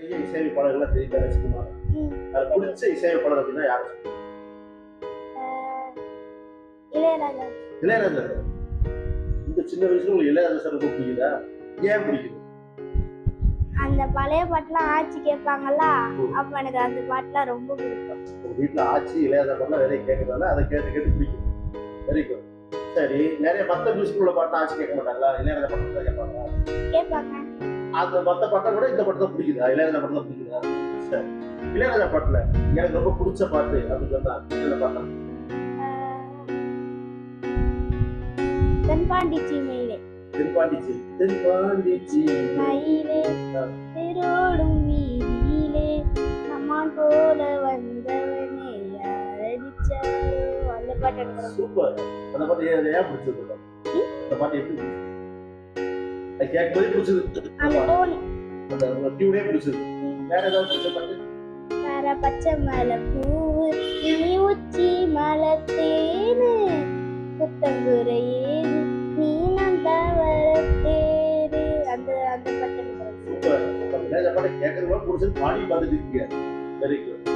நிறைய இசையமைப்பாளர்கள்லாம் தெரியும் ரசிக்குமாறு. ம். அது பிடிச்ச இசையமைப்பாளர் அப்படின்னா யாரு? ஆஹ் இளையராஜா. இளையராஜா. இந்த சின்ன வயசுல உங்களுக்கு இளையராஜா சார் ரொம்ப பிடிக்குதா? ஏன் பிடிக்குது? அந்த பழைய பாட்டுலாம் ஆட்சி கேட்பாங்கல்ல, ம். அப்ப எனக்கு அந்த பாட்டுலாம் ரொம்ப பிடிக்கும். உங்க வீட்டுல ஆச்சி இளையராஜா பாட்டுலாம் நிறைய கேட்கறதால அதை கேட்டு கேட்டு பிடிக்கும். Very good. சரி, நிறைய மத்த மியூசிக் உள்ள பாட்டு ஆச்சி கேட்க மாட்டாங்களா? இளையராஜா பாட்டு தான் கேட்பாங்க. கேட்பாங்க. அந்த மத்த பாட்டை விட இந்த பாட்டு தான் பிடிக்குதா? இளையராஜா பாட்டு தான் பிடிக்குதா? சரி, இளையராஜா பாட்டுல எனக்கு ரொம்ப பிடிச்ச பாட்டு அப்படின்னு சொன்னா என்ன பாட்டு? தென்பாண்டி சீமையிலே தென்பாண்டி தென்பாண்டி மயிலே தெரோடும் வீதியிலே நம்மான் போல வந்தவனே யார் அடிச்சாரோ அந்த பாட்டு எனக்கு ரொம்ப சூப்பர். அந்த பாட்டு ஏன் பிடிச்சது? அந்த பாட்டு எப்படி பிடிச்சது? அது கேட்கும்போதே பிடிச்சது. அந்த டோன். அந்த டியூனே பிடிச்சது. வேற ஏதாவது பிடிச்ச பாட்டு? வேற பச்சை மலை பூவு இனி உச்சி மலை தேனு புத்தங்குறையேது நீ நந்த வர தேரு அந்த அந்த பாட்டு எனக்கு ரொம்ப சூப்பர். இளையராஜா பாட்டு கேட்கறது கூட பிடிச்சது, பாடி பார்த்துட்டு இருக்கீங்க. Very good.